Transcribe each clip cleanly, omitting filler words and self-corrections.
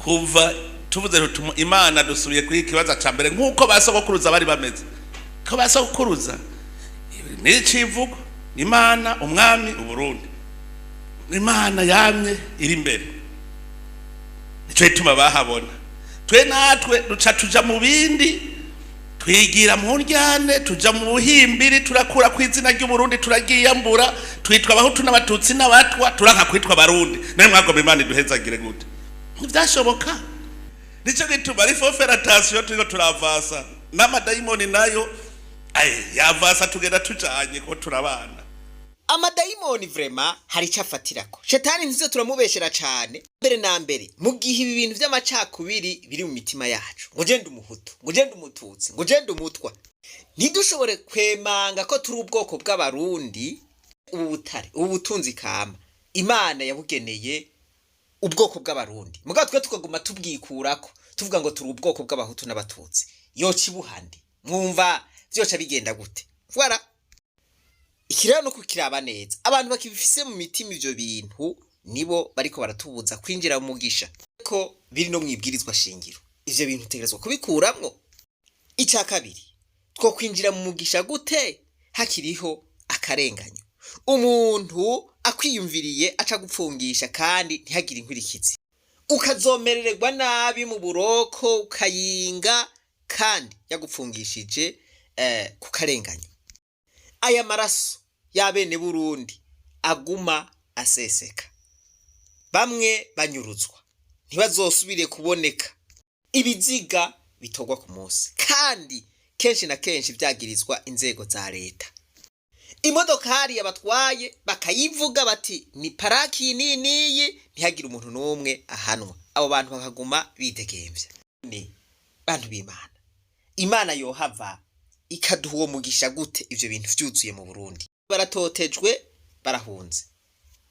kuva tuvuze imana dusubiye kuri ikibazo cya mbere nk'uko basogokuruza bari bameze ko basogokuruza n'icivugo imana umwami uburundi imana yamye iri imbere nicyo gituma bahabona twe natwe duca tuja mu bindi twigira mu njyane tuja mu buhimbiri turakura ku izina ry'uburundi turagiyambura twitwa abahutu n'abatutsi n'abatwa turanka kwitwa abarundi nawe mwagomba imana iduhezagire gute ntibyashoboka nicyo gituma ari foferatasiyo turiko turavasa n'amadayimoni nayo yavasa tugenda tujanye ko turabana amadayimoni vrema hari icyo afatirako shetani ntizo turamubeshera cane mbere na mbere mu gihe ibi bintu vy'amacakubiri biri mu mitima yacu ngo je ndi umuhutu ngo je ndi umututsi ngo je ndi umutwa ntidushobore kwemanga ko turi ubwoko bw'abarundi ubu butunzi kama imana yabugeneye ubwoko bw'abarundi mugabo twe tukaguma tubwikurako tuvuga ngo turi ubwoko bw'abahutu n'abatutsi yoca ibuhandi mwumva vyoca bigenda gute voilà ikirero no kukiraba neza abantu bakibifise mu mitima ivyo bintu nibo bariko baratubuza kwinjira mu mugisha ko biri no mwibwirizwa shingiro ivyo bintu tegerezwa kubikuramwo icya kabiri two kwinjira mu mugisha gute hakiriho akarenganyo umuntu akwiyumviriye aca gupfungisha kandi ntihagire inkurikizi ukazomerererwa nabi mu buroko ukayinga kandi yagupfungishije ku karenganyo aya maraso y'abene Burundi aguma aseseka bamwe banyuruzwa ntibazosubire kuboneka ibiziga bitogwa ku munsi kandi kenshi na kenshi byagirizwa inzego za leta imodokari yabatwaye bakayivuga bati ni paraki niniyi ntihagire umuntu n'umwe ahanwa abo bantu bakaguma bidegemvya ni bantu b'Imana imana yohava ikaduha uwo mugisha gute ivyo bintu vyuzuye mu Burundi baratotejwe barahunze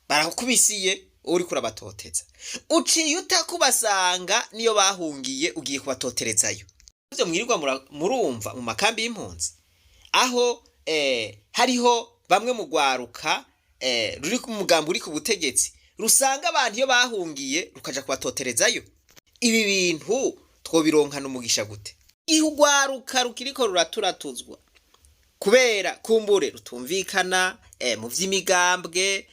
barakubisiye uri kurabatoteza uciye utakubasanga niyo bahungiye ugiye kubatoterezayo ivyo mwirirwa murumva mu makambi y'impunzi aho hariho bamwe mu gwaruka ruri ku mugambo uri ku butegetsi rusanga abantu iyo bahungiye rukaja kubatoterezayo ibi bintu twobironkana umugisha gute ihugwaruka rukiriko ruraturatuzwa kubera kumbure rutumvikana mu vy'imigambwe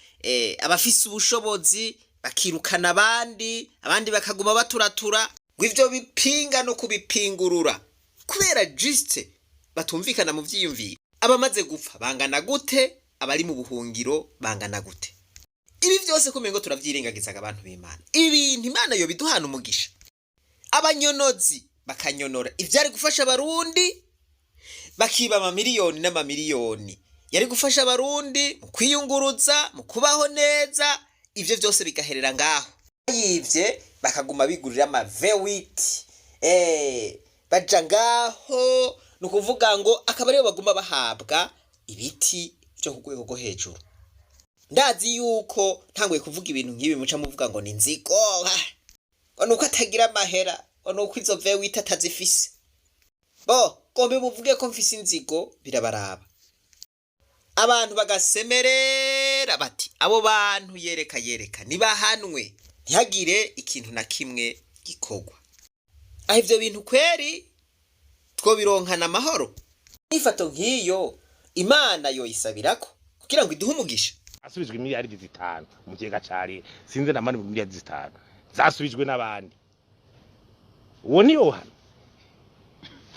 abafise ubushobozi bakirukana abandi bakaguma baturatura gw'ivyo bipinga no kubipingurura kubera juste batumvikana mu vyiyumviro abamaze gupfa bangana gute abari mu buhungiro bangana gute ibi vyose kumengo turavyirengagizaga abantu b'Imana ibintu Imana yo biduhana umugisha abanyonozi bakanyonora ivyari gufasha abarundi bakiba amamiliyoni n'amamiliyoni yari gufasha abarundi mu kwiyunguruza mu kubaho neza ivyo vyose bigaherera ngaho yivye bakaguma bigurira ama V8 baja ngaho nukuvuga ngo akaba ariyo baguma bahabwa ibiti byo ku rwego rwo hejuru ndazi yuko ntanguye kuvuga ibintu nk'ibi muca muvuga ngo ni nzigo nuko atagira amahera nuko izo V8 atazifise bo kombe muvuge ko mfise inzigo birabaraba abantu bagasemerera bati abo bantu yereka nibahanwe ntihagire ikintu na kimwe gikogwa aho ivyo bintu kweri twobironkana amahoro ifato nk'iyo Imana yoyisabirako kugira ngo iduhe umugisha asubijwe miliyari 5 mu kigega cari sinze na mani mu miliyari 5 zasubijwe n'abandi uwo ni Yohana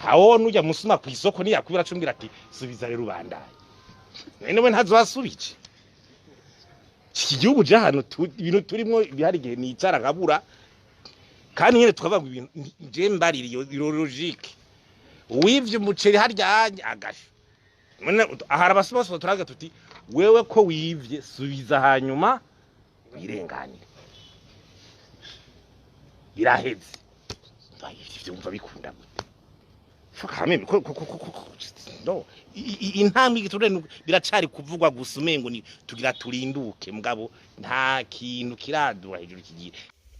hawo nuja musuma ku isoko ni yakubira cumbira ati subiza rero ubandaye nene we ntazwasubije iki gihugu jahano ibintu turimo bihari gihe nicara nkabura kandi nyene tukavuga ibintu je mbarira iyo logique wivye umuceri harya agasha ahara abasoma turaga tuti wewe ko wivye subiza hanyuma wirenganire biraheze ivyo umva bikunda gute fakame no intambwe giturene biracari kuvugwa gusa umengo ni tugira turinduke mugabo nta kintu kiradura hejuru kigiye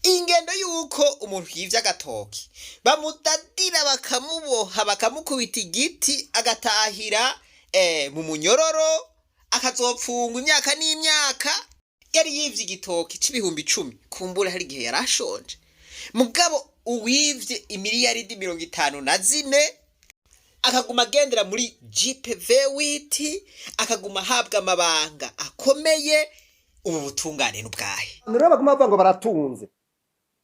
ingendo yuko umuntu yivye agatoki bamudadira bakamuboha bakamukubita igiti agatahira mu munyororo akazopfungwa imyaka n'imyaka yari yivye igitoki c'ibihumbi 10 kumbura hari gihe yarashonje mugabo uwivye imiliyaridi 54 akaguma agendera muri GPV witi akaguma ahabwa amabanga akomeye, ubu butungane n'ubwahe. Nero baguma bavuga ngo baratunze,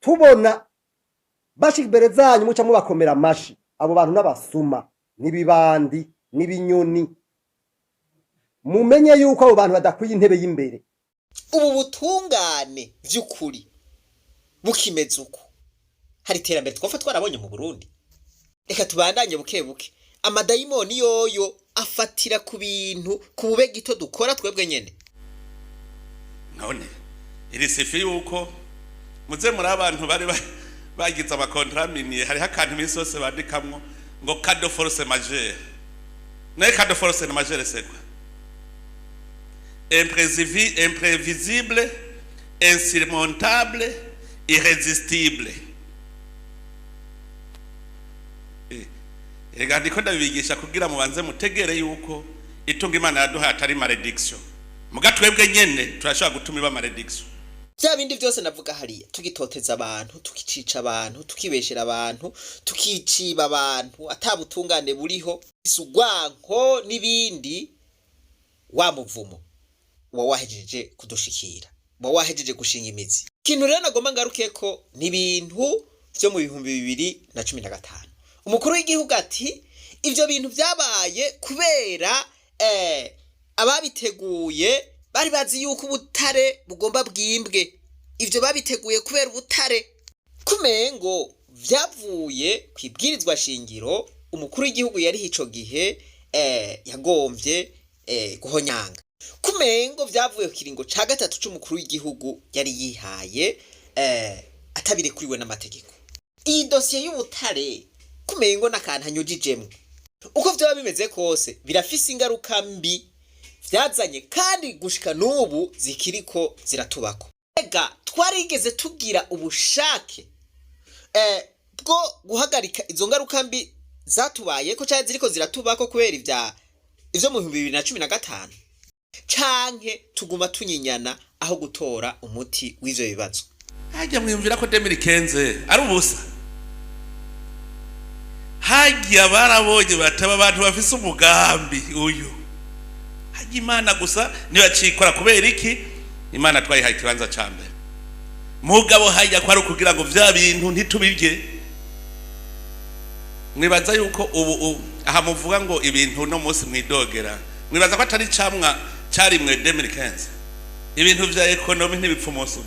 tubona bashika imbere zanyu muca mubakomera amashi. Abo bantu n'abasuma n'ibibandi n'ibinyoni, mumenye yuko abo bantu badakwiye intebe y'imbere. Ubu butungane vy'ukuri bukimeze uko, hari iterambere twofa twarabonye mu Burundi. Reka tubandanye buke buke. Amadayimoni yoyo afatira ku bintu ku bube gito dukora twebwe nyene. None iri sifi yuko muze muri abantu bari bagize amakontra miniye, hari hakantu iminsi yose bandikamwo ngo cadeau force majeure. Ne cadeau force majeure c'est quoi? Imprévisible, insurmontable, irrésistible. Ega ndiko ndabibigisha kugira mubanze mutegere yuko itunga Imana yaduhaye atari malediction. Mugatwebwe nyene turashobora gutuma iba malediction. Bya bindi byose navuga hariya, tugitoteza abantu, tukicica abantu, tukibeshera abantu, tukiciba abantu, atabutungane buriho, isugwanko n'ibindi, wa muvumo wawahejeje kudushikira, wawahejeje gushinga imizi. Kintu rero nagomba ngaruke ko n'ibintu byo mu 2015. Umukuru w'igihugu ati ivyo bintu byabaye kubera ababiteguye bari bazi yuko ubutare bugomba bwimbwe. Ivyo babiteguye kubera ubutare. Kumengo vyavuye kwibwirizwa shingiro umukuru w'igihugu yari hico gihe yagomvye guhonyanga. Kumengo vyavuye kiringo ca gatatu c'umukuru w'igihugu yari yihaye atabire kuriwe n'amategeko. Iyi dossier y'ubutare kumengo nakantanyujijemwe. Uko vyo bimeze kose birafise ingaruka mbi vyazanye kandi gushika n'ubu zikiriko ziratubako. Ega twarigeze tugira ubushake bwo guhagarika izo ngaruka mbi zatubaye ko cyari ziriko ziratubako kubera ivyo mu 2015, canke tuguma tunyinyana aho gutora umuti w'ivyo bibazo. Hajya mwimvira ko 2015 ari ubusa. Hajya barabonye bataba abantu bafise umugambi uyu. Hajya Imana gusa niyo yacikora kubera iki? Imana twayihaye ikibanza ca mbere. Mugabo hajya kwari kugira ngo vya bintu ntitubirye. Mwibaza yuko ubu aha muvuga ngo ibintu no munsi mwidogera. Mwibaza ko atari camwa cari mwe 2015. Ibintu vya economy ntibipfumoso.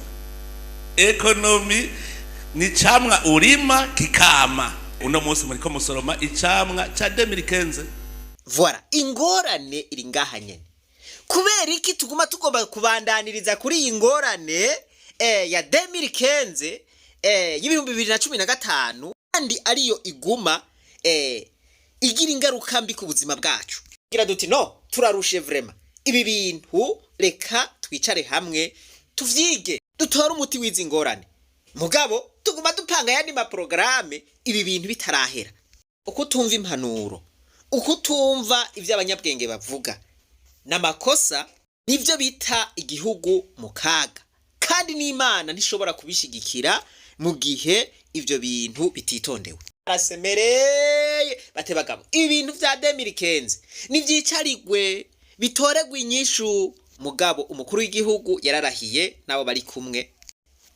Economy ni camwa urima kikama. Uno munsi muri ko musoroma icamwa ca 2015. Voilà, ingorane iri ngaha nyene. Kubera iki tuguma tugomba kubandaniriza kuri ingorane ya 2015 y'ibihumbi 2015 kandi ariyo iguma igira ingaruka mbi ku buzima bwacu. Gira duti no turarushe vraiment. Ibi bintu reka twicare hamwe tuvyige dutora umuti w'izi ngorane. Mugabo tuguma dupanga yandi ma programme ibi bintu bitarahera. Uko tumva impanuro, uko tumva ivyo abanyabwenge bavuga n'amakosa nivyo bita igihugu mu kaga, kandi n'Imana ntishobora kubishigikira mu gihe ivyo bintu bititondewe. Arasemereye batebagamo ibintu vya 2015 nivyicarigwe bitoregwa inyishu. Mugabo umukuru w'igihugu yararahiye nabo bari kumwe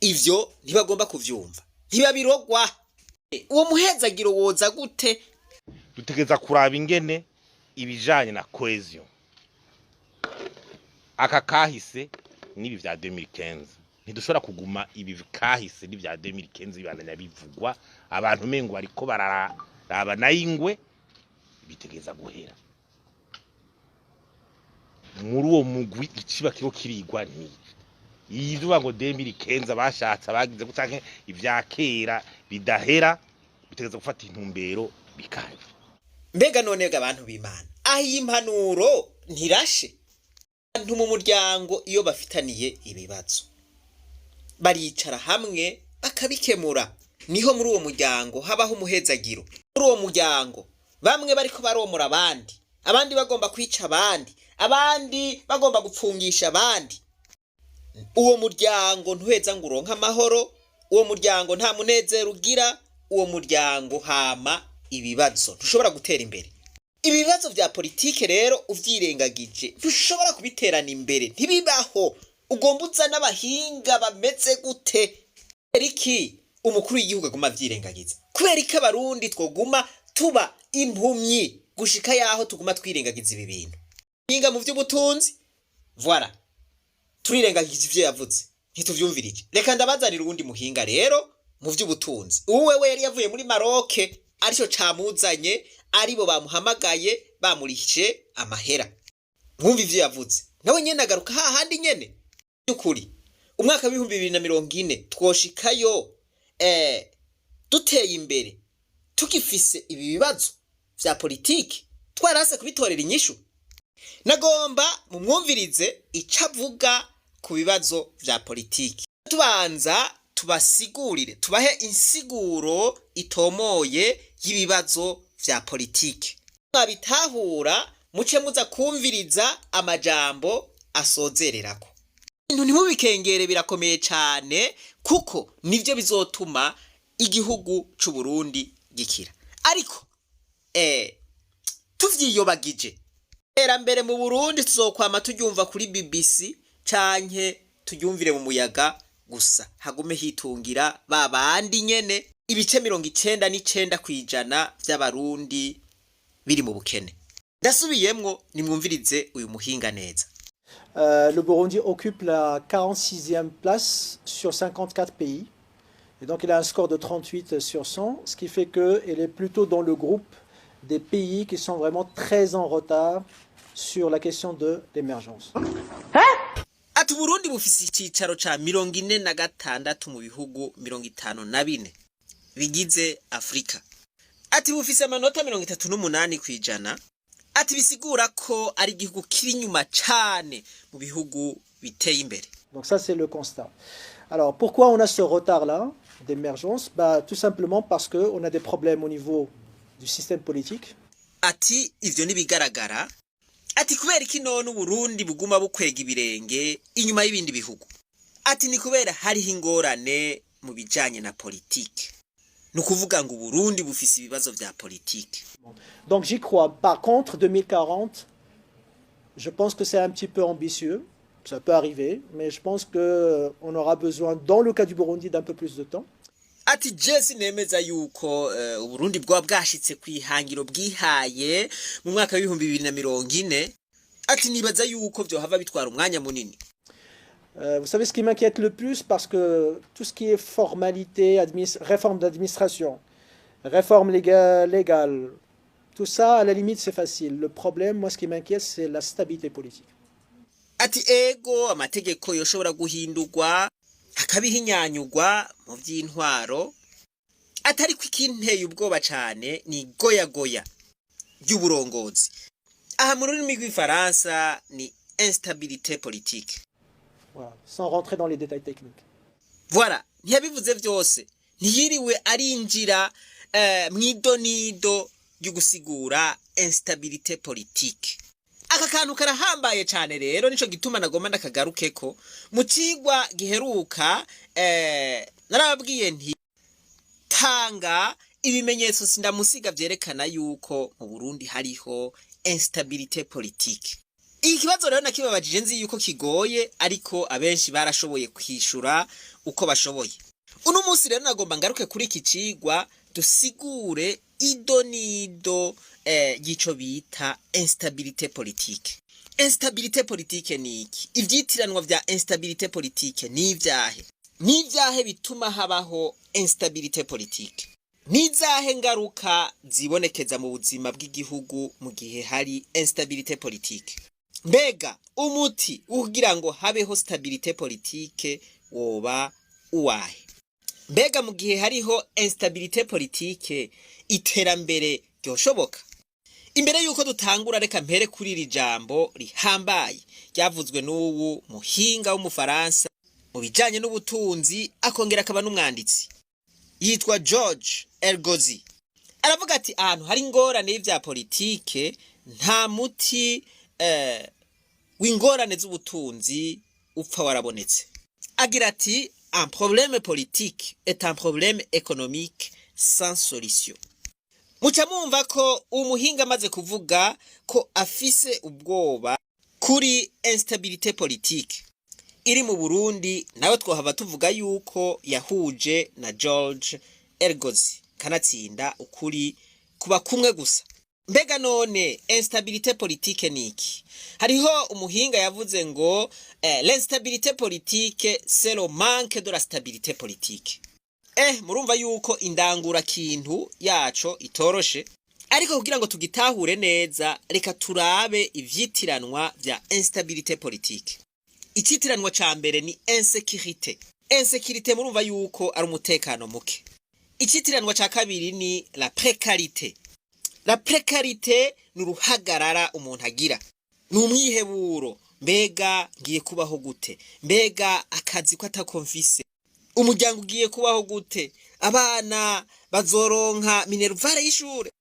ivyo ntibagomba kuvyumva, ntibabirogwa. Uwo muhezagiro woza gute? Dutegeza kuraba ingene ibijanye na cohesion aka kahise nibi vya 2015 ntidushobora kuguma ibi kahise ni vya 2015 bibandanya bivugwa abantu mengo bariko bararaba nayingwe bitegeza guhera muri uwo mugwi iciba kiro kirigwa ni ivyo ngo 2015 bashatse bagize gucanke ivya kera bidahera bitegeza gufata intumbero bikaje. Mbega none abantu b'Imana ahi impanuro ntirashe. Abantu mu muryango iyo bafitaniye ibibazo baricara hamwe bakabikemura, niho muri uwo muryango habaho umuhezagiro. Muri uwo muryango bamwe bariko baromora abandi bagomba kwica abandi bagomba gupfungisha abandi. Uwo muryango ntuheza ngo uronka amahoro uwo muryango nta munezero ugira, uwo muryango hama ibibazo ntushobora gutera imbere. Ibibazo vya politike rero uvyirengagije ntushobora kubiterana imbere, ntibibaho. Ugomba uza n'abahinga bameze gute? Eriki umukuru w'igihugu aguma avyirengagiza. Kubera iki abarundi twoguma tuba impumyi gushika yaho tuguma twirengagiza ibi bintu? Hinga mu vy'ubutunzi, voilà, turirengagiza ivyo yavuze, ntituvyumvirije. Reka ndabazanira uwundi muhinga rero mu vy'ubutunzi. Uwewe yari yavuye muri Maroc, arico camuzanye, aribo bamuhamagaye bamurihije amahera. Mwumva ivyo yavuze. Nawe nyene agaruka hahandi nyene. Byukuri umwaka wa 2040 twoshikayo duteye imbere tukifise ibi bibazo vya politiki twarase kubitorera inyishu. Nagomba mumwumvirize icavuga ku bibazo vya politiki. Tubanza tubasigurire, tubahe insiguro itomoye y'ibibazo vya politiki. Mwabitahura muce muza kumviriza amajambo asozererako. Ibintu ntimubikengere, birakomeye cyane kuko nivyo bizotuma igihugu c'u Burundi gikira. Ariko tuvyiyobagije, mbere mu Burundi tuzokwama turyumva kuri BBC canke turyumvire mu muyaga gusa, hagume hitungira babandi nyene ibice 99% vy'abarundi biri mu bukene. Ndasubiyemwo nimwumvirize uyu muhinga neza. Le Burundi occupe la 46e place sur 54 pays. Et donc il a un score de 38 sur 100, ce qui fait qu'il est plutôt dans le groupe des pays qui sont vraiment très en retard sur la question de l'émergence. Ati Burundi bufise icicaro ca 46 mu bihugu 54 bigize Afrika. Ati bufise amanota 38 kwijana. Ati bisigura ko ari igihugu kiri nyuma cyane mu bihugu biteye imbere. Donc ça c'est le constat. Alors pourquoi on a ce retard là d'émergence? Tout simplement parce que on a des problèmes au niveau du système politique. Ati ivyo nibigaragara. Ati kubera iki none Burundi buguma bukwega ibirenge inyuma y'ibindi bihugu. Ati ni kubera hariho ingorane mu bijanye na politike. Nukuvuga ngo Burundi bufise ibibazo vya politique. Donc j'y crois. Par contre 2040, je pense que c'est un petit peu ambitieux. Ça peut arriver, mais je pense que on aura besoin dans le cas du Burundi d'un peu plus de temps. Ati Jesse nemeza yuko Burundi bwa bwashitse kwihangiro bwihaye mu mwaka wa 2040. Ati nibaza yuko byo hava bitwara umwanya munini. Vous savez ce qui m'inquiète le plus, parce que tout ce qui est formalité, réforme d'administration, réforme légale, tout ça, à la limite, c'est facile. Le problème, moi, ce qui m'inquiète, c'est la stabilité politique. Ati ego amategeko yoshobora guhindurwa hakabihinyanyugwa mu vy'intwaro. Atari kwikinteye ubwoba cyane ni goya y'uburongozi. Aha mu rurimi rw'ifaransa ni instabilité politique. Voilà, sans rentrer dans les détails techniques. Voilà, ntiyabivuze vyose, ntiyiriwe arinjira mwidonido y'ugusigura instabilité politique. Aka kantu karahambaye cyane rero, nico gituma nagomba ndakagarukeko mu cigwa giheruka. Narababwiye nti tanga ibimenyetso sindamusiga vyerekana yuko mu Burundi hariho instabilité politique. Iki kibazo rero nakibabajije nzi yuko kigoye, ariko abenshi barashoboye kwishura uko bashoboye. Uno munsi rero nagomba ngaruke kuri iki cigwa dusigure idonido gico bita instabilité politique. Instabilité politique ni iki? Ivyitiranwa vya instabilité politique ni ivyahe? Ni ivyahe bituma habaho instabilité politique? Ni izahe ngaruka zibonekeza mu buzima bw'igihugu mu gihe hari instabilité politique? Mbega umuti ugira ngo habeho stabilité politique woba uwahe? Mbega mu gihe hariho instabilité politique iterambere ryoshoboka? Imbere yuko dutangura reka mpere kuri iri jambo rihambaye ryavuzwe n'ubu muhinga w'umufaransa mu bijanye n'ubutunzi akongera akaba n'umwanditsi, yitwa George Elgozi. Aravuga ati ahantu hari ingorane y'ivya politike nta muti w'ingorane z'ubutunzi upfa warabonetse. Agira ati un problème politique est un problème économique sans solution. Muca mwumva ko umuhinga amaze kuvuga ko afise ubwoba kuri instabilité politique iri mu Burundi, nawe twohava tuvuga yuko yahuje na George Ergozi kanatsinda ukuri kuba kumwe gusa. Mbega none instabilité politique niki? Hariho umuhinga yavuze ngo l'instabilité politique c'est le manque de la stabilité politique. Murumva yuko indangura kintu yaco itoroshe, ariko kugira ngo tugitahure neza reka turabe ivyitiranwa vya instabilité politique. Icitiranwa ca mbere ni insécurité. Insécurité murumva yuko ari umutekano muke. Icitiranwa ca kabiri ni la précarité. La précarité ni uruhagarara umuntu agira, ni umwiheburo. Mbega ngiye kubaho gute? Mbega akazi ko atakomfise? Umuryango ugiye kubaho gute? Abana bazoronka minervare y'ishure?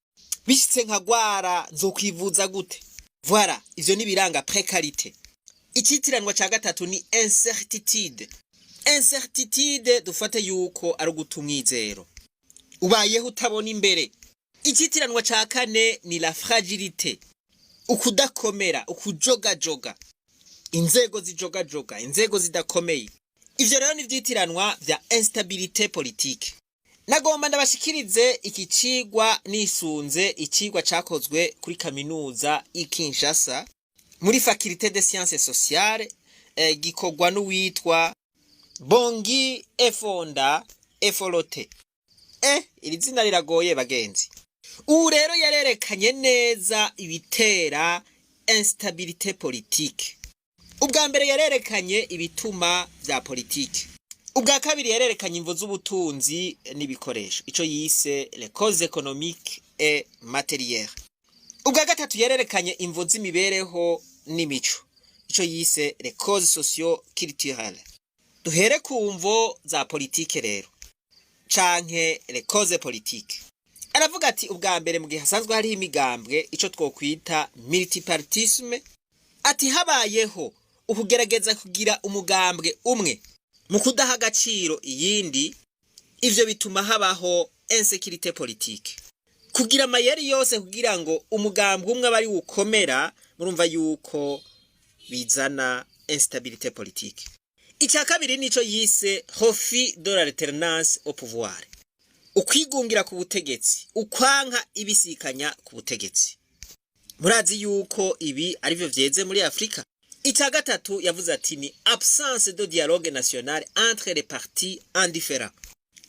Bishitse nkagwara nzokwivuza gute? Voilà, ivyo ni biranga précarité. Icitiranwa ca gatatu ni incertitude. Incertitude dufate yuko ari ugutumwizero, ubayeho utabona imbere. Icitiranwa ca kane ni la fragilité, ukudakomera, ukujogajoga, inzego zijogajoga, inzego zidakomeye. Ivyo rero ni vyitiranwa vya instabilité politique. Nagomba ndabashikirize iki cigwa nisunze icigwa cakozwe kuri kaminuza y'Kinshasa muri faculté des sciences sociales, gikorwa n'uwitwa Bongi Efonda Efolote. Iri zina riragoye bagenzi. Ubu rero yarerekanye neza ibitera instabilité politique. Ubwa mbere yarerekanye ibituma vya politique. Ubwa kabiri yarerekanye imvo z'ubutunzi n'ibikoresho, ico yise les causes économiques et matérielles. Ubwa gatatu yarerekanye imvo z'imibereho n'imico, ico yise les causes socio-culturelles. Duhere ku mvo za politique rero, canke les causes politiques. Aravuga ati ubwa mbere mu gihe hasanzwe hari imigambwe, ico twokwita multipartisme, ati habayeho ukugerageza kugira umugambwe umwe mu kudaha agaciro iyindi, ivyo bituma habaho insécurité politique. Kugira amayeri yose kugira ngo umugambwe umwe bari ukomera, murumva yuko bizana instabilité politique. Icya kabiri nico yise refus de l'alternance au pouvoir, ukwigungira ku butegetsi, ukwanka ibisikanya ku butegetsi. Murazi yuko ibi arivyo vyeze muri Afrika. Icya gatatu yavuze ati ni absence de dialogue national entre les partis indifférents,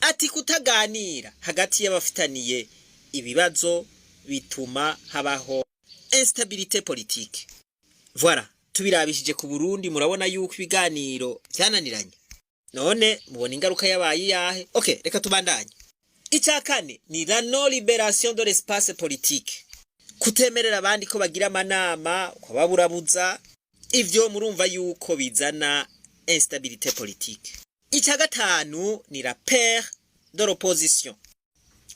ati kutaganira hagati y'abafitaniye ibibazo bituma habaho instabilité politique. Voilà, tubirabishije ku Burundi murabona yuko ibiganiro byananiranye. None mubona ingaruka yabaye yahe? Okay, reka tubandanye. Icya kane ni la non libération de l'espace politique, kutemerera abandi ko bagira amanama, kwababurabuza. Ivyo murumva yuko bizana instabilité politique. Icya gatanu ni la peur de l'opposition,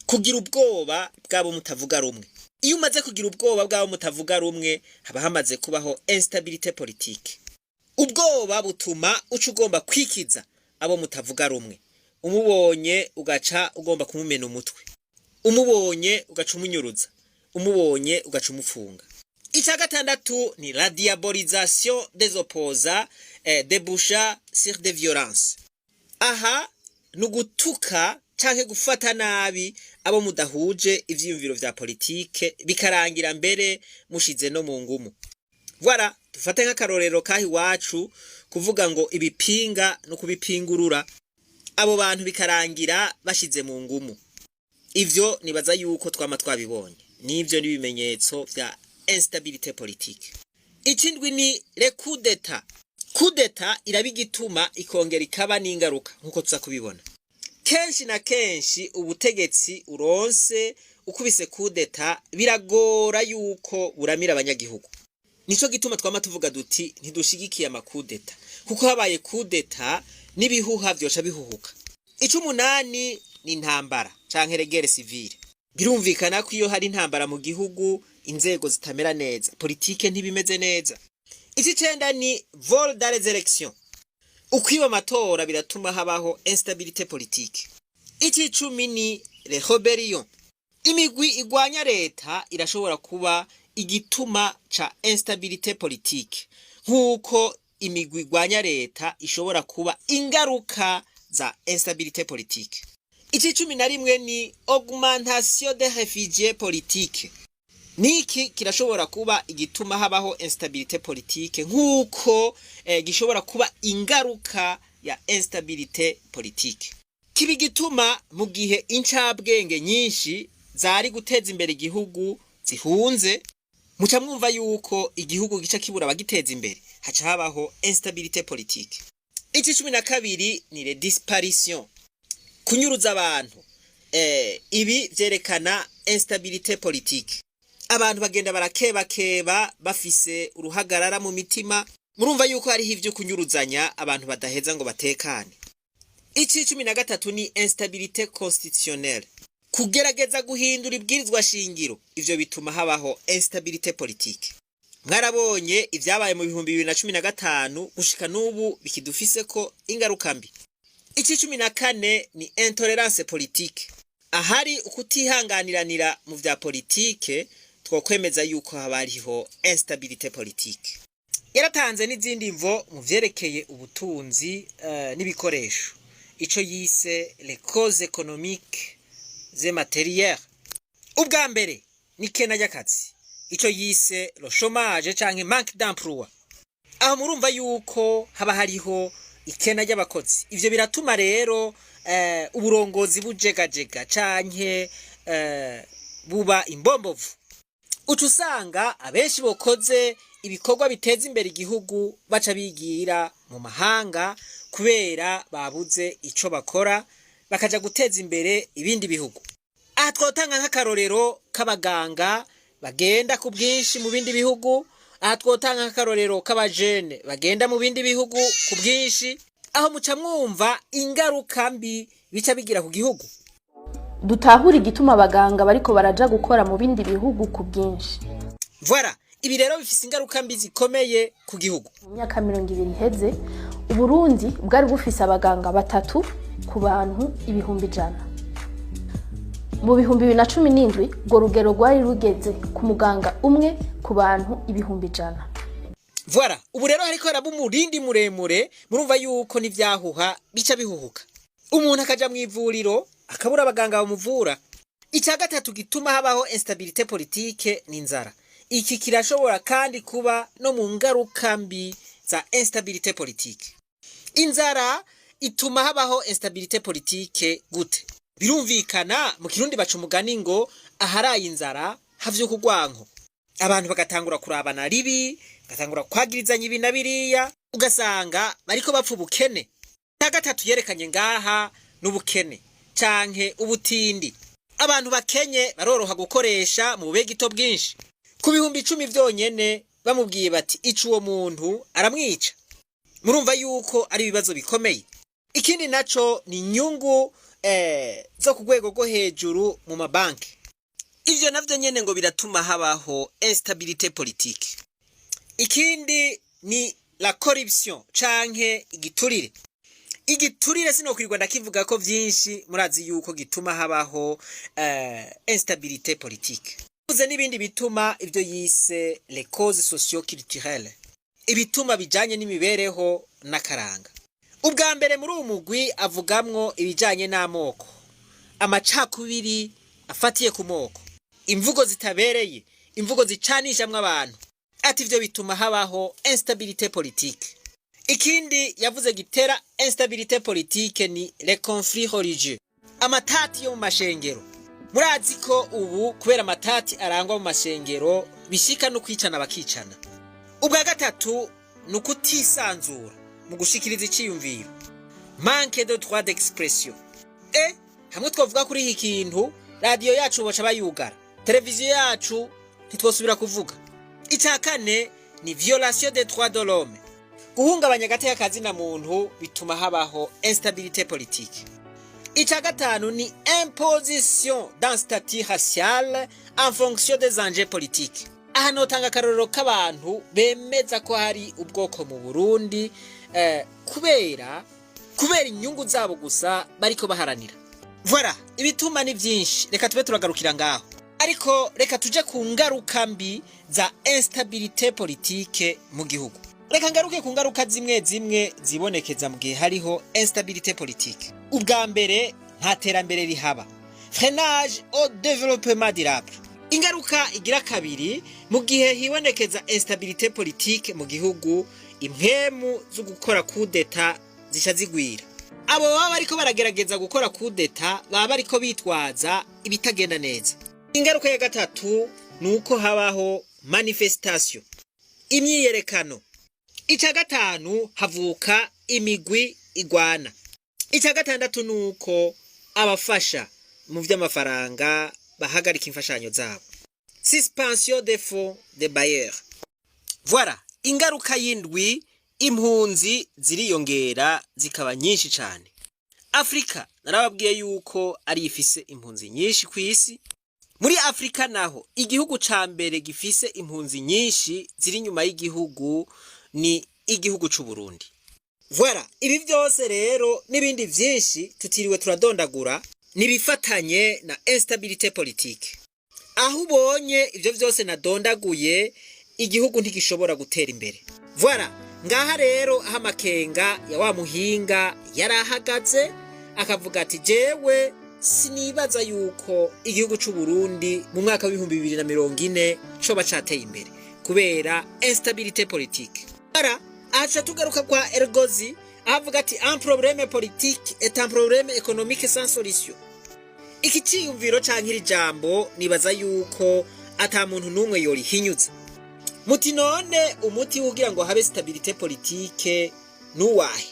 kugira ubwoba bwabo mutavuga rumwe. Iyo umaze kugira ubwoba bwabo mutavuga rumwe, haba hamaze kubaho instabilité politique. Ubwoba butuma uca ugomba kwikiza abo mutavuga rumwe. Umubonye ugaca ugomba kumumena umutwe, umubonye ugaca umunyuruza, umubonye ugaca umufunga. Icya gatandatu ni la diabolisation des opposants déboucha sur des violences. Aha nugutuka canke gufata nabi abo mudahuje ivyiyumviro vya politike, bikarangira mbere mushize no mu ngumu. Voilà, dufate nk'akarorero kahi wacu kuvuga ngo ibipinga no kubipingurura, abo bantu bikarangira bashize mu ngumu. Ivyo nibaza yuko twama twabibonye. Nivyo nibimenyetso vya instabilité politique. Ikindwi ni le coup d'état. Coup d'état irabigituma ikongera ikaba n'ingaruka nkuko tuza kubibona. Kenshi na kenshi ubutegetsi uronse ukubise coup d'état biragora yuko buramira abanyagihugu. Nico gituma twama tuvuga duti ntidushigikiye ama-coup d'état, kuko habaye coup d'état nibihuha vyosha bihuhuka. Icumunani ni intambara canke la guerre civile. Birumvikana ko iyo hari intambara mu gihugu inzego zitamera neza, politike ntibimeze neza. Icicenda ni vol dans les élections, ukwiba amatora biratuma habaho instabilité politique. Icumi ni rebellion. Imigwi igwanya leta irashobora kuba igituma ca instabilité politique, nk'uko imigwi igwanya leta ishobora kuba ingaruka za instabilité politique. Icumi na rimwe ni augmentation des réfugiés politiques. Niki kirashobora kuba igituma habaho instabilité politique, nk'uko gishobora kuba ingaruka ya instabilité politique. Kibi gituma mu gihe incabwenge nyinshi zari guteza imbere igihugu zihunze, muca mwumva yuko igihugu gica kibura abagiteza imbere, haca habaho instabilité politique. Icumi na kabiri ni les disparitions, kunyuruza abantu. Ibi vyerekana instabilité politique. Abantu bagenda barakeba bafise uruhagarara mu mitima, murumva yuko hariho ivyo kunyuruzanya abantu badaheza ngo batekane. Icumi na gatatu ni instabilité constitutionnelle, kugerageza guhindura ibwirizwa shingiro. Ivyo bituma habaho instabilité politique. Mwarabonye ivyabaye mu 2015 gushika n'ubu bikidufise ko ingaruka mbi. Icumi na kane ni intolerance politique, ahari ukutihanganiranira mu vya politike, twokwemeza yuko habariho instabilité politique. Yaratanze n'izindi mvo mu vyerekeye ubutunzi n'ibikoresho, ico yise les causes économiques et matérielles. Ubwa mbere ni kena y'akazi, ico yise le chômage canke manque d'emploi. Aho murumva yuko haba hariho ikena y'abakozi. Ivyo biratuma rero uburongozi bujegajega canke buba imbombovu. Utusanga abenshi bokoze ibikorwa biteza imbere igihugu baca bigira mu mahanga kubera babuze ico bakora, bakaja guteza imbere ibindi bihugu. Aha twotanga nk'akarorero k'abaganga bagenda ku bwinshi mu bindi bihugu, aha twotanga nk'akarorero k'abajene bagenda mu bindi bihugu ku bwinshi, aho muca mwumva ingaruka mbi bica bigira ku gihugu. Dutahura igituma abaganga bariko baraja gukora mu bindi bihugu ku bwinshi. Voilà, ibi rero bifise ingaruka mbi zikomeye ku gihugu. Mu myaka 20 iheze, Uburundi bwari bufise abaganga batatu ku bantu 100,000. Mu 2017 go rugero rwari rugeze ku muganga umwe ku bantu 100,000. Voilà, ubu rero hariko harabu umurindi muremure, murumva yuko n'ivyahuha bica bihuhuka. Umuntu akaja mu ivuriro akabura abaganga bamuvura. Icya gatatu gituma habaho instabilité politique ni inzara. Iki kirashobora kandi kuba no mu ngaruka mbi za instabilité politique. Inzara ituma habaho instabilité politique gute? Birumvikana mu Kirundi baca umugani ngo aharaye inzara havyuka urwanko. Abantu bagatangura kurabana ribi, bagatangura kwagirizanya ibi na biriya, ugasanga bariko bapfa ubukene. Icya gatatu yerekanye ngaha n'ubukene canke ubutindi. Abantu bakenye baroroha gukoresha mu bubegito bwinshi. Ku 10,000 vyonyene bamubwiye bati ica uwo muntu aramwica. Murumva yuko ari ibibazo bikomeye. Ikindi naco ni inyungu zo ku rwego rwo hejuru mu mabanki. Ivyo navyo nyene ngo biratuma habaho instabilité politique. Ikindi ni la corruption canke igiturire. Igiturire sinokwirirwa ndakivuga ko vyinshi, murazi yuko gituma habaho instabilité politique. Uze n'ibindi bituma ivyo yise les causes socio-culturelles, ibituma bijanye n'imibereho n'akaranga. Ubwa mbere muri umugwi avugamwo ibijanye n'amoko, amacakubiri afatiye ku moko, imvugo zitabereye, imvugo zicanishamwe abantu. Ati ivyo bituma habaho instabilité politique. Ikindi yavuze gitera instabilité politique ni les conflits religieux, amatati yo mu mashengero. Murazi ko ubu kubera amatati arangwa mu mashengero bishika no kwicana bakicana. Ubwa gatatu nukutisanzura mu gushikiriza iciyumviro, manque de droit d'expression. Hamwe twavuga kuri iki kintu, radio yacu boca bayugara, televiziyo yacu ntitwosubira kuvuga. Icya kane ni violation des droits de l'homme, guhungabanya agateka kazina muntu bituma habaho instabilité politique. Icya gatanu ni imposition d'un statut racial en fonction des enjeux politiques. Aha notanga akarorero k'abantu bemeza ko hari ubwoko mu Burundi kubera inyungu zabo gusa bariko baharanira. Voilà, ibituma ni byinshi, reka tube turagarukira ngaho. Ariko reka tuje ku ngaruka mbi za instabilité politique mu gihugu. Reka ngaruke ku ngaruka zimwe zimwe zibonekeza mu gihe hariho instabilité politique. Ubwa mbere nta terambere rihaba, freinage au développement durable. Ingaruka igira kabiri mu gihe hibonekeza instabilité politique mu gihugu, impemu zo gukora kudeta zisha zigwira. Abo baba bariko baragerageza gukora kudeta baba bariko bitwaza ibitagenda neza. Ingaruka ya gatatu nuko habaho manifestation, imyiyerekano. Ica gatanu havuka imigwi igwana. Ica gatandatu nuko abafasha mu vy'amafaranga bahagarika imfashanyo zabo, suspension des fonds des bailleurs. Voilà, ingaruka y'indwi, impunzi ziriyongera zikaba nyinshi cyane. Afrika narababwiye yuko ari ifise impunzi nyinshi ku isi. Muri Afrika naho igihugu ca mbere gifise impunzi nyinshi ziri nyuma y'igihugu ni igihugu c'u Burundi. Voilà, ibi byose rero nibindi vyinshi tutiriwe turadondagura nibifatanye na instabilité politique. Aho ubonye ivyo vyose nadondaguye, igihugu ntigishobora gutera imbere. Voilà, ngaha rero aho amakenga ya wa muhinga yarahagaze akavuga ati jewe sinibaza yuko igihugu c'u Burundi mu mwaka wa 2040 coba cateye imbere kubera instabilité politique. Ara acha tugaruka kwa Ergozi avuga ati un problème politique est un problème économique sans solution. Iki ciyumviro cankiri jambo nibaza yuko ata muntu numwe yori hinyuza. Muti none umuti ugira ngo habe stabilité politique nuwahe?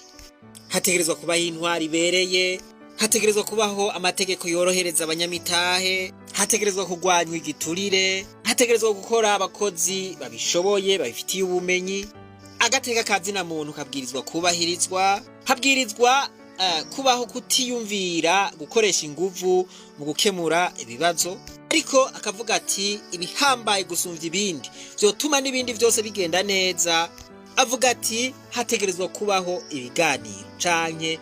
Hategerezwa kubaho intwari ibereye, hategerezwa kubaho amategeko yorohereza abanyamitahe, hategerezwa kugwanywa igiturire, hategerezwa gukora abakozi babishoboye babifitiye ubumenyi, agateka kazina muntu kabwirizwa kubahirizwa, habwirizwa kubaho kutiyumvira gukoresha inguvu mu gukemura ibibazo. Ariko akavuga ati ibihambaye gusumvya ibindi vyotuma n'ibindi vyose bigenda neza. Avuga ati hategerezwa kubaho ibiganiro canke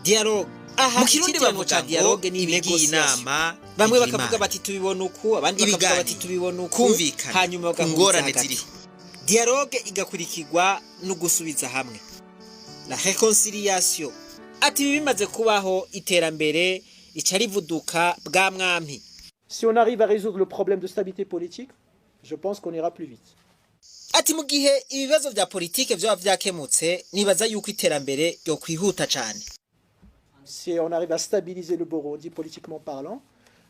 dialogue. Aha mu Kirundi bavuga dialogue ni inama, bamwe bakavuga bati tubibona uku, abandi bakavuga bati tubibona uku, kumvikana hanyuma bagahurana ziri. Dialogue igakurikirwa no gusubiza hamwe, la réconciliation. Ati bimaze kubaho iterambere icarivuduka bwa mwampi. Si on arrive à résoudre le problème de stabilité politique, je pense qu'on ira plus vite. Ati mu gihe ibibazo vya politique vyo vyakemutse nibaza yuko iterambere ryo kwihuta cyane. Si on arrive à stabiliser le Burundi politiquement parlant,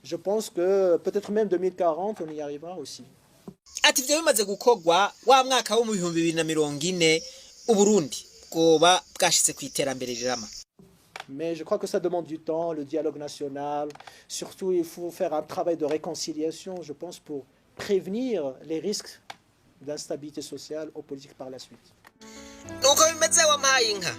je pense que peut-être même 2040 on y arrivera aussi. Ati vyo bimaze gukogwa wa mwaka wo mu 2040 uburundi bwoba bwashitse ku iterambere rirama. Mais je crois que ça demande du temps, le dialogue national. Surtout, il faut faire un travail de réconciliation, je pense, pour prévenir les risques d'instabilité sociale aux politiques par la suite. Nuko bimeze wampaye inka.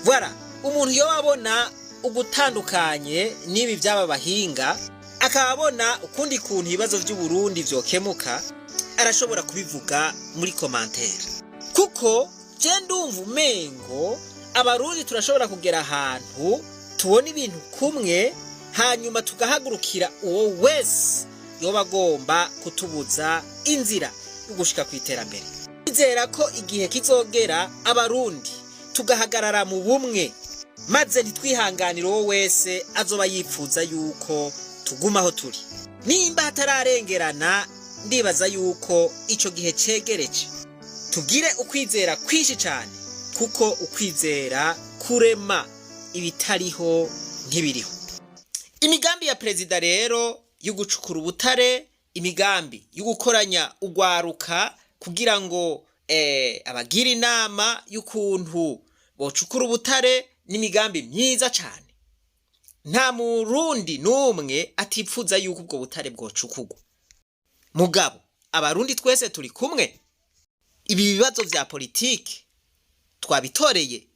Voilà, umuntu yo abona ugutandukanye nibi byaba bahinga, akabona ukundi kuntu ibibazo by'u Burundi vyokemuka, arashobora kubivuga muri commentaire. Kuko je ndumva umengo abarundi turashobora kugera ahantu tubona ibintu kumwe, hanyuma tugahagurukira uwo wese yoba agomba kutubuza inzira yo gushika ku iterambere. Nizera ko igihe kizogera abarundi tugahagarara mu bumwe, maze ntitwihanganira uwo wese azoba yipfuza yuko tugumaho turi. Nimba hatararengerana, ndibaza yuko ico gihe cegereje. Tugire ukwizera kwinshi cyane, kuko ukwizera kurema ibitariho nk'ibiriho. Imigambi ya perezida rero yo gucukura ubutare, imigambi yo gukoranya ugwaruka kugira ngo abagira inama y'ukuntu bocukura ubutare, n'imigambi myiza cyane. Nta murundi numwe atipfuza yuko ubwo butare bwocukugwa. Mugabo abarundi twese turi kumwe, ibi bibazo vya politike twabitoreye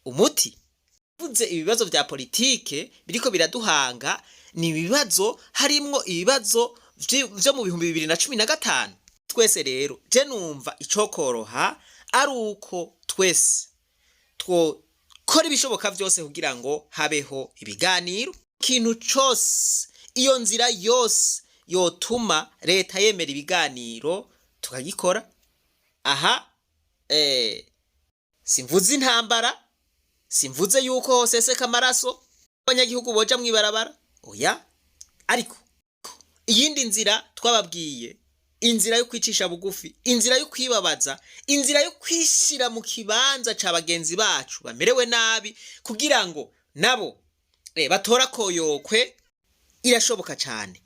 umuti. Vuze ibibazo vya politike biriko biraduhanga ni ibibazo harimwo ibibazo vyo mu 2015. Twese rero je numva icokoroha ari uko twese twokora ibishoboka byose kugira ngo habeho ibiganiro, ikintu cyose, iyo nzira yose yotuma leta yemera ibiganiro tukagikora. Aha simvuze intambara, simvuze yuko hoseseka amaraso abanyagihugu boja mwibarabara, oya, ariko iyindi nzira twababwiye, inzira yo kwicisha bugufi, inzira yo kwibabaza, inzira yo kwishira mu kibanza ca bagenzi bacu bamerewe nabi kugira ngo nabo batora koyokwe, irashoboka cyane.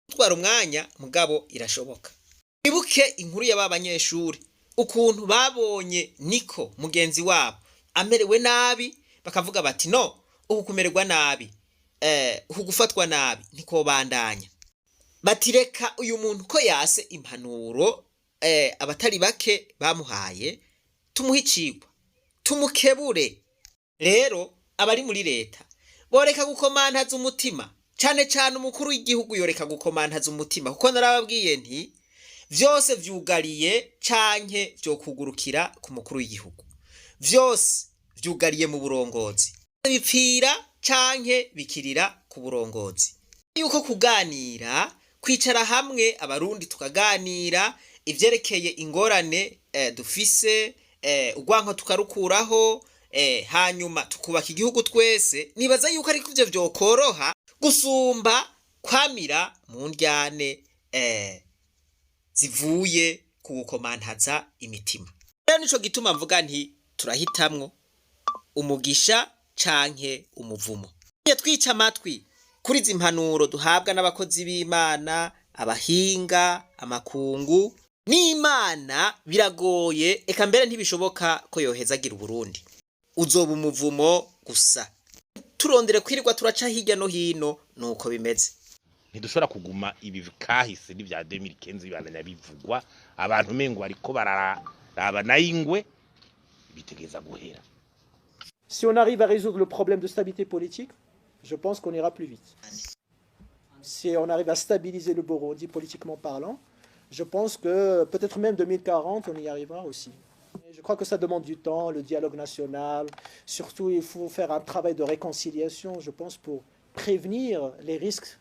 Twara umwanya mugabo irashoboka. Ibuke inkuru y'abanyeshuri ukuntu babonye Niko mugenzi wabo amerewe nabi, bakavuga bati no, uku kumererwa nabi, uku gufatwa nabi niko bandanya. Batireka uyu muntu ko yase impanuro abatari bake bamuhaye, tumuhicirwa, tumukebure. Rero abari muri leta boreka gukomantaza umutima, cyane cyane umukuru w'igihugu yoreka gukomantaza umutima, kuko narababwiye nti vyose vyugariye canke vyo kugurukira ku mukuru w'igihugu, vyose vyugariye mu burongozi, bipfira canke bikirira ku burongozi. Yuko kuganira, kwicara hamwe abarundi tukaganira ivyerekeye ingorane dufise, urwanko tukarukuraho, hanyuma tukubaka igihugu twese, nibaza yuko ariko ivyo vyokoroha gusumba kwamira mu ndyane zivuye ku gukomantaza imitima. Rero nico gituma mvuga nti turahitamwo umugisha canke umuvumo. Twica amatwi kuri izi mpanuro duhabwa n'abakozi b'Imana, abahinga, amakungu n'Imana, biragoye, eka mbere ntibishoboka ko yohezagira Uburundi. Uzoba umuvumo gusa. Turondere kwirirwa turaca hirya no hino, nuko bimeze. Ntidushobora kuguma ibi kahise n'ivya 2015 bibandanya bivugwa, abantu mengo ariko bararaba nayingwe bitegeza guhera. Si on arrive à résoudre le problème de stabilité politique, je pense qu'on ira plus vite. Si on arrive à stabiliser le Burundi politiquement parlant, je pense que peut-être même 2040, on y arrivera aussi. Et je crois que ça demande du temps, le dialogue national. Surtout, il faut faire un travail de réconciliation, je pense, pour prévenir les risques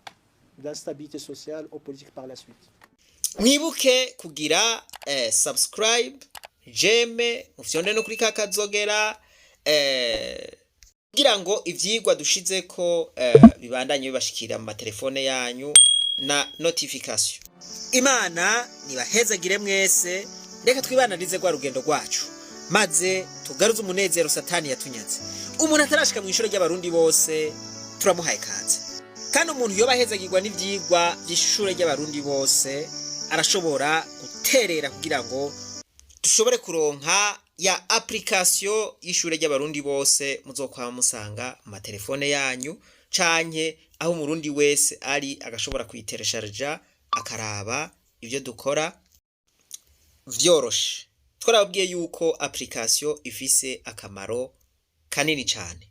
d'instabilité sociale ou politique par la suite. Mwibuke kugira subscribe, jeme, mufyonde no kuri kakazogera, kugira ngo ivyigwa dushize ko bibandanye bibashikira mu matelefone yanyu na notification. Imana nibahezagire mwese, reka twibananize gwa rugendo rwacu, maze tugaruze umunezero Satani yatunyaze. Umuntu atarashika mu ishuri ry'abarundi bose turamuhaye kaze, kandi umuntu yoba ahezagirwa n'ivyigwa by'ishure ry'abarundi bose arashobora guterera kugira ngo dushobore kuronka ya application y'ishure ry'abarundi bose muzokwama musanga mu matelefone yanyu, canke aho umurundi wese ari agashobora kuyiteresharja akaraba ivyo dukora vyoroshe. Twarababwiye yuko application ifise akamaro kanini cyane.